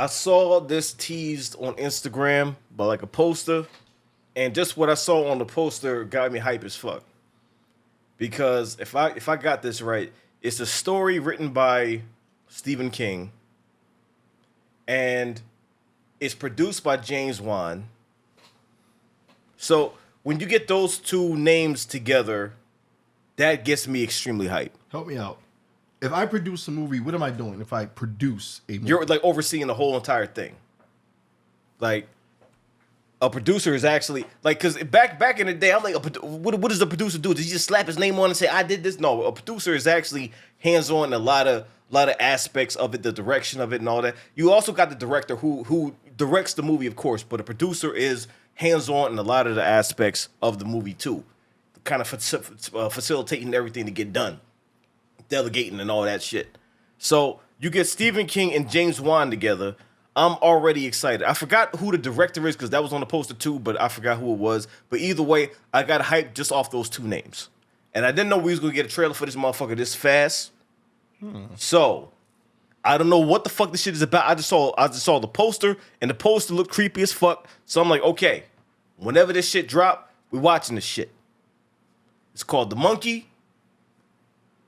I saw this teased on Instagram by like a poster, and just what I saw on the poster got me hype as fuck. Because if I got this right, it's a story written by Stephen King, and it's produced by James Wan. So when you get those two names together, that gets me extremely hyped. Help me out. If I produce a movie, what am I doing if I produce a movie? You're like overseeing the whole entire thing. Like a producer is actually like, because back in the day, I'm like, what does the producer do? Does he just slap his name on and say I did this? No, a producer is actually hands on in a lot of aspects of it, the direction of it, and all that. You also got the director who directs the movie, of course, but a producer is hands on in a lot of the aspects of the movie too, kind of facilitating everything to get done, delegating and all that shit. So you get Stephen King and James Wan together. I'm already excited. I forgot who the director is because that was on the poster too, but I forgot who it was. But either way, I got hyped just off those two names. And I didn't know we was going to get a trailer for this motherfucker this fast. So, I don't know what the fuck this shit is about. I just saw the poster, and the poster looked creepy as fuck. So I'm like, okay, whenever this shit drop, we watching this shit. It's called The Monkey.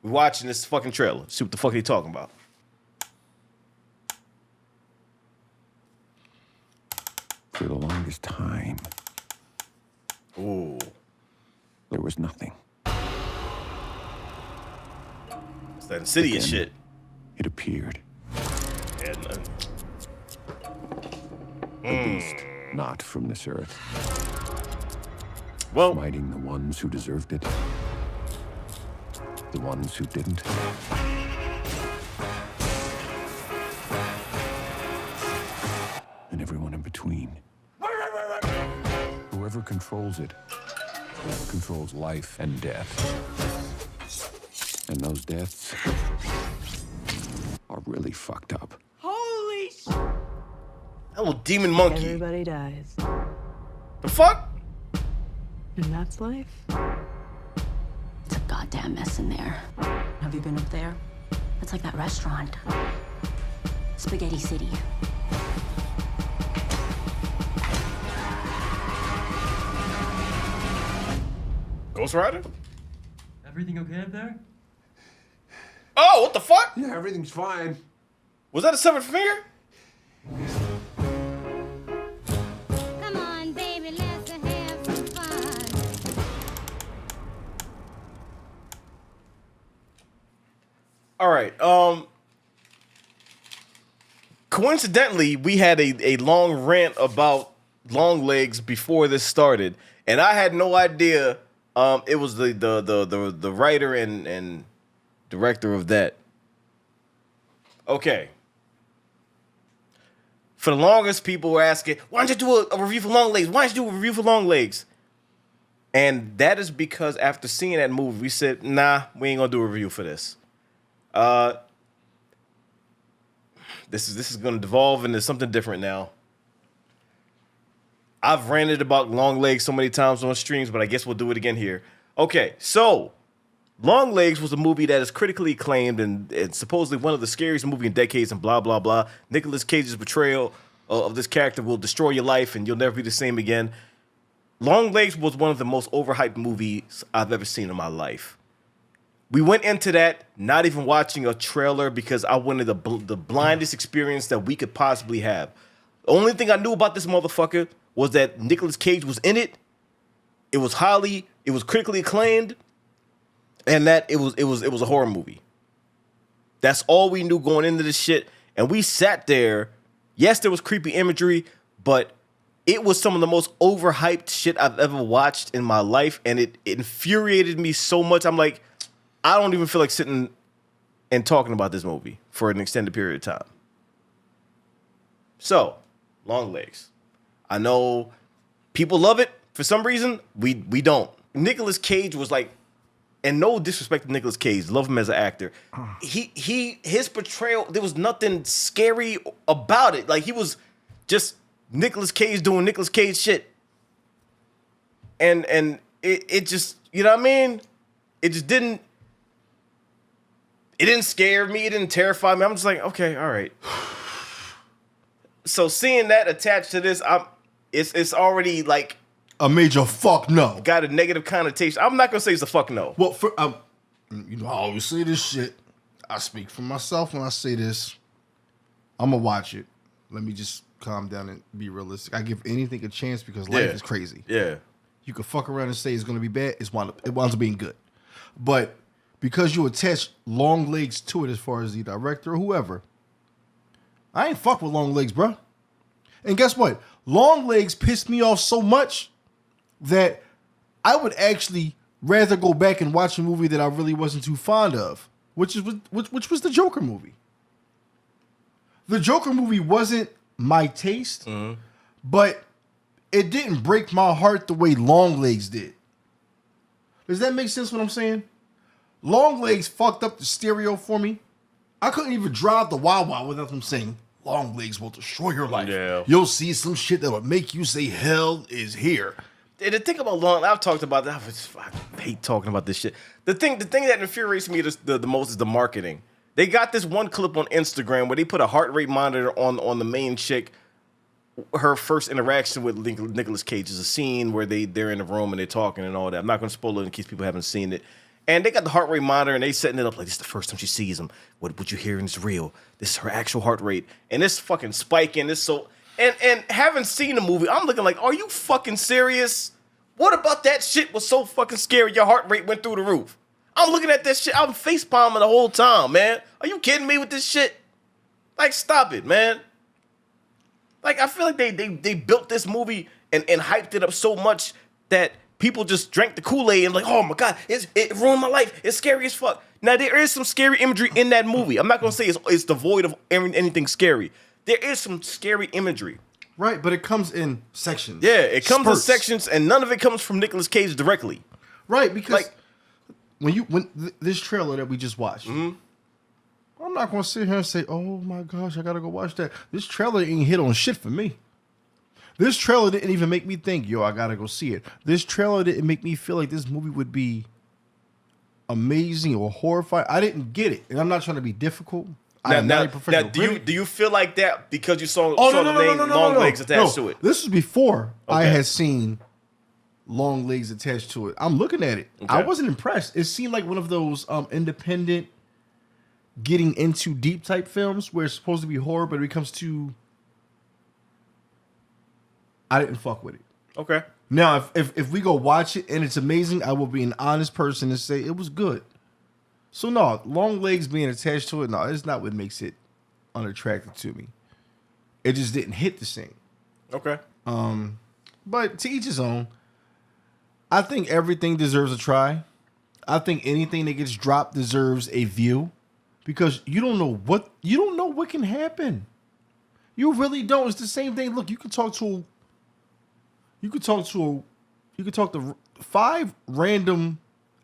We're watching this fucking trailer. See what the fuck they talking about. For the longest time, Ooh. there was nothing. It's that Insidious Again, shit. It appeared. And, A beast not from this earth, well, smiting the ones who deserved it, the ones who didn't. And everyone in between. Whoever controls it controls life and death. And those deaths are really fucked up. Holy sh! that little demon monkey. Everybody dies. The fuck? And that's life. It's a goddamn mess in there. Have you been up there? It's like that restaurant. Spaghetti City. Ghost Rider? Everything okay up there? Oh, what the fuck? Yeah, everything's fine. Was that a severed finger? Come on, baby, let's have some fun. All right. Coincidentally, we had a long rant about Longlegs before this started, and I had no idea it was the writer and director of that. Okay. For the longest, people were asking, why don't you do a review for Longlegs? Why don't you do a review for Longlegs? And that is because after seeing that movie, we said, nah, we ain't gonna do a review for this. This is gonna devolve into something different now. I've ranted about Longlegs so many times on streams, but I guess we'll do it again here. Okay, so Longlegs was a movie that is critically acclaimed and supposedly one of the scariest movies in decades and blah, blah, blah. Nicolas Cage's portrayal of this character will destroy your life and you'll never be the same again. Longlegs was one of the most overhyped movies I've ever seen in my life. We went into that not even watching a trailer because I wanted the blindest experience that we could possibly have. The only thing I knew about this motherfucker was that Nicolas Cage was in it. It was critically acclaimed, and that it was a horror movie. That's all we knew going into this shit. And we sat there. Yes, there was creepy imagery, but it was some of the most overhyped shit I've ever watched in my life, and it infuriated me so much. I'm like, I don't even feel like sitting and talking about this movie for an extended period of time. So, Longlegs. I know people love it. For some reason, we don't. Nicolas Cage was like, and no disrespect to Nicolas Cage, love him as an actor. His portrayal, there was nothing scary about it. Like, he was just Nicolas Cage doing Nicolas Cage shit. And it just, you know what I mean? It just didn't scare me. It didn't terrify me. I'm just like, okay, all right. So seeing that attached to this, it's already like A major fuck no. got a negative connotation. I'm not gonna say it's a fuck no. Well, for you know, I always say this shit. I speak for myself when I say this. I'm gonna watch it. Let me just calm down and be realistic. I give anything a chance because life is crazy. Yeah. You can fuck around and say it's gonna be bad. It winds up being good. But because you attach Longlegs to it as far as the director or whoever, I ain't fuck with Longlegs, bro. And guess what? Longlegs pissed me off so much that I would actually rather go back and watch a movie that I really wasn't too fond of, which was the Joker movie. The Joker movie wasn't my taste, but it didn't break my heart the way Longlegs did. Does that make sense what I'm saying? Longlegs fucked up the stereo for me. I couldn't even drive the Wawa without them saying, Longlegs will destroy your life. Yeah. You'll see some shit that will make you say hell is here. And the thing about I've talked about that. I hate talking about this shit. The thing that infuriates me the most is the marketing. They got this one clip on Instagram where they put a heart rate monitor on the main chick. Her first interaction with Nicolas Cage is a scene where they're in the room and they're talking and all that. I'm not going to spoil it in case people haven't seen it. And they got the heart rate monitor and they setting it up like this is the first time she sees him. What you hearing is real. This is her actual heart rate. And it's fucking spiking. It's so and having seen the movie, I'm looking like, are you fucking serious? What about that shit was so fucking scary? Your heart rate went through the roof. I'm looking at this shit. I'm face palming the whole time, man. Are you kidding me with this shit? Like, stop it, man. Like, I feel like they built this movie and hyped it up so much that people just drank the Kool-Aid and like, oh my God, it ruined my life. It's scary as fuck. Now, there is some scary imagery in that movie. I'm not going to say it's devoid of anything scary. There is some scary imagery. Right, but it comes in sections. Yeah, it comes Spurts. in sections, and none of it comes from Nicolas Cage directly. Right, because Like- when this trailer that we just watched, I'm not going to sit here and say, oh my gosh, I got to go watch that. This trailer ain't hit on shit for me. This trailer didn't even make me think, yo, I got to go see it. This trailer didn't make me feel like this movie would be amazing or horrifying. I didn't get it, and I'm not trying to be difficult. I am not a professional. Do you feel like that because you saw the name Longlegs attached to it? This was before I Okay. had seen Longlegs attached to it. I'm looking at it. I Okay. wasn't impressed. It seemed like one of those independent getting into deep type films where it's supposed to be horror, but it becomes too. I didn't fuck with it. Okay. Now, if we go watch it and it's amazing, I will be an honest person and say it was good. So no, Longlegs being attached to it, no, it's not what makes it unattractive to me. It just didn't hit the same. Okay. But to each his own. I think everything deserves a try. I think anything that gets dropped deserves a view, because you don't know what can happen. You really don't. It's the same thing. Look, you could talk to 5 random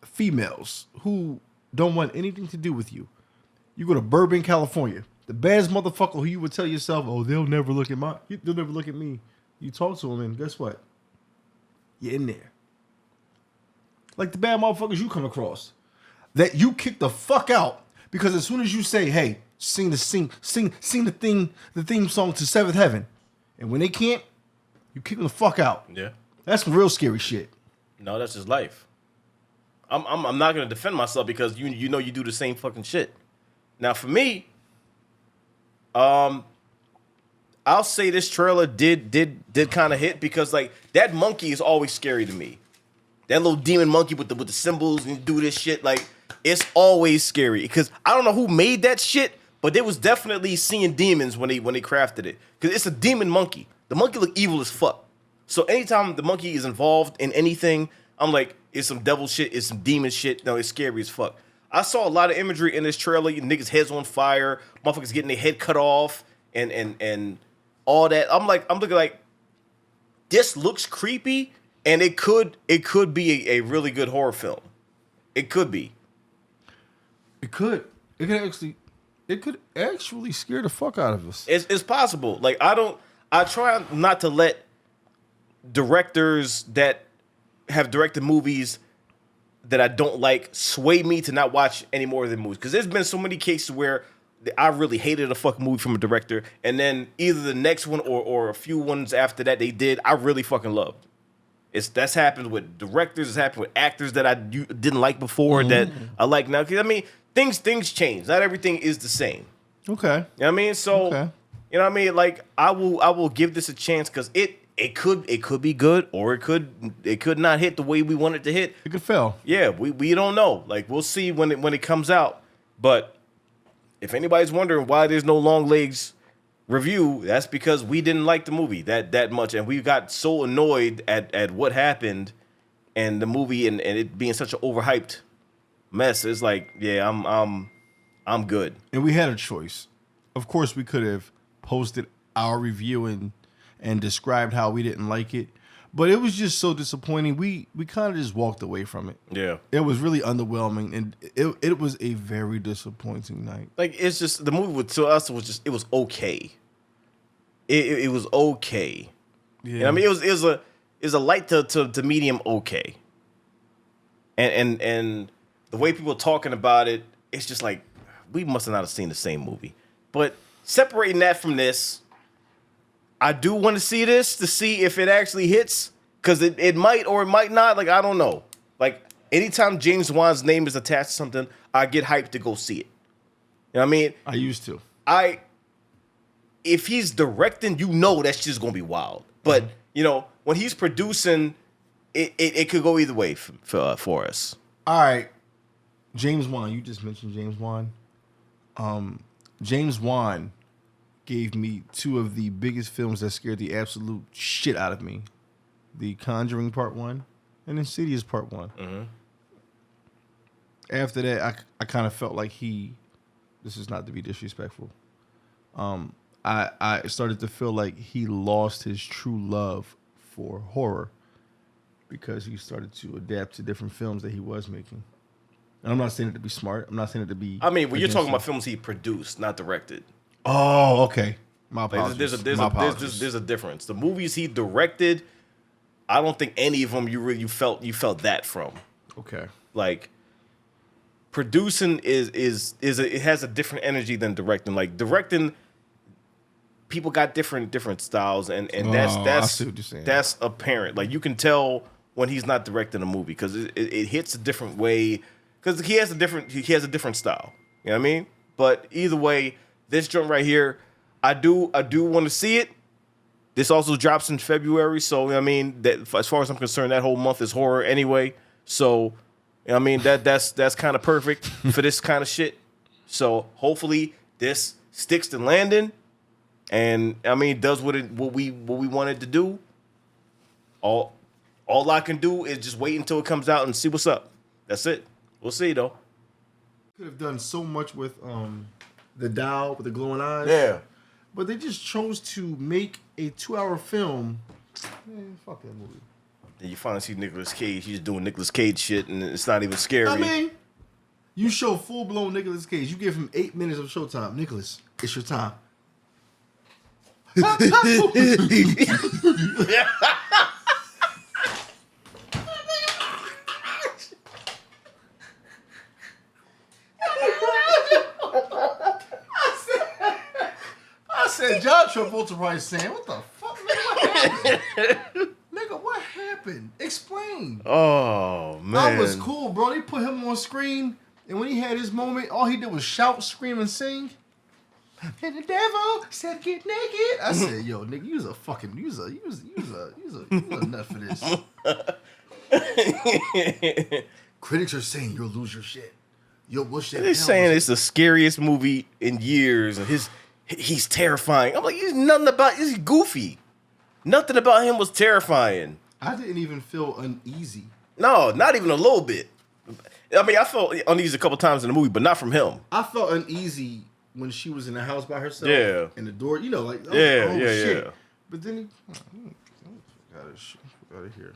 females who don't want anything to do with you. You go to Burbank, California. The baddest motherfucker who you would tell yourself, oh, they'll never look at me. You talk to them, and guess what? You're in there. Like the bad motherfuckers you come across that you kick the fuck out because as soon as you say, hey, sing the theme song to Seventh Heaven, and when they can't, you kick them the fuck out. Yeah. That's some real scary shit. No, that's just life. I'm not gonna defend myself because you know you do the same fucking shit. Now for me, I'll say this trailer did kind of hit because like that monkey is always scary to me. That little demon monkey with the symbols and do this shit, like it's always scary because I don't know who made that shit, but they was definitely seeing demons when they crafted it because it's a demon monkey. The monkey look evil as fuck. So anytime the monkey is involved in anything, I'm like, it's some devil shit, it's some demon shit. No, it's scary as fuck. I saw a lot of imagery in this trailer. Niggas' heads on fire, motherfuckers getting their head cut off, and all that. I'm looking like, this looks creepy, and it could be a really good horror film. It could be. It could actually scare the fuck out of us. It's possible. Like I try not to let directors that have directed movies that I don't like sway me to not watch any more of their movies. Because there's been so many cases where I really hated a fucking movie from a director, and then either the next one or a few ones after that they did, I really fucking loved. That's happened with directors. It's happened with actors that I didn't like before that I like now. 'Cause I mean, things change. Not everything is the same. Okay. You know what I mean? So, Okay. you know what I mean? Like, I will give this a chance because it could be good or it could not hit the way we want it to hit. It could fail. Yeah, we don't know. Like, we'll see when it comes out. But if anybody's wondering why there's no Longlegs review, that's because we didn't like the movie that much, and we got so annoyed at what happened and the movie and it being such an overhyped mess. It's like, yeah, I'm good. And we had a choice. Of course, we could have posted our review and described how we didn't like it, but it was just so disappointing. We kind of just walked away from it. Yeah. It was really underwhelming, and it was a very disappointing night. Like, it's just the movie to us it was okay. It was okay. Yeah. You know what I mean, it was a light to medium okay. And the way people are talking about it, it's just like we must have not seen the same movie. But separating that from this, I do want to see this to see if it actually hits, because it might or it might not. Like, I don't know. Like, anytime James Wan's name is attached to something, I get hyped to go see it. You know what I mean? I used to. If he's directing, you know that's just gonna be wild. But you know, when he's producing, it could go either way for us. All right, James Wan. You just mentioned James Wan. James Wan gave me two of the biggest films that scared the absolute shit out of me: The Conjuring Part 1 and Insidious Part 1. Mm-hmm. After that, I kind of felt like this is not to be disrespectful. I started to feel like he lost his true love for horror because he started to adapt to different films that he was making. And I'm not saying it to be smart. I'm not saying it to be. I mean, when you're talking against about films he produced, not directed. Oh, okay. My Like, apologies. there's a difference. The movies he directed, I don't think any of them you felt that from. Okay. Like, producing it has a different energy than directing. Like, directing, people got different styles, and I see what you're saying. that's apparent. Like, you can tell when he's not directing a movie because it hits a different way, because he has a different style. You know what I mean? But either way, this joint right here, I do want to see it. This also drops in February, so you know what I mean, that as far as I'm concerned, that whole month is horror anyway. So, you know what I mean, that's kind of perfect for this kind of shit. So hopefully this sticks to landing, and I mean does what we wanted to do. All I can do is just wait until it comes out and see what's up. That's it. We'll see though. Could have done so much with the doll with the glowing eyes. Yeah. But they just chose to make a 2-hour film. Man, fuck that movie. Then you finally see Nicolas Cage. He's doing Nicolas Cage shit, and it's not even scary. I mean, you show full-blown Nicolas Cage. You give him 8 minutes of showtime. Nicolas, it's your time. I said John Travolta probably saying, what the fuck, nigga? What happened? Nigga, what happened? Explain. Oh man, That was cool, bro. They put him on screen, and when he had his moment, all he did was shout, scream, and sing. And the devil said, "Get naked." I said, "Yo, nigga, you was a fucking, you was a nut for this." Critics are saying you'll lose your shit. Yo, what's that? they're saying it's the scariest movie in years, and he's terrifying. I'm like, he's goofy. Nothing about him was terrifying. I didn't even feel uneasy. No, not even a little bit. I mean, I felt uneasy a couple times in the movie, but not from him. I felt uneasy when she was in the house by herself. Yeah. And the door, you know, like, Yeah, oh, yeah, shit. yeah. But then he got out of here.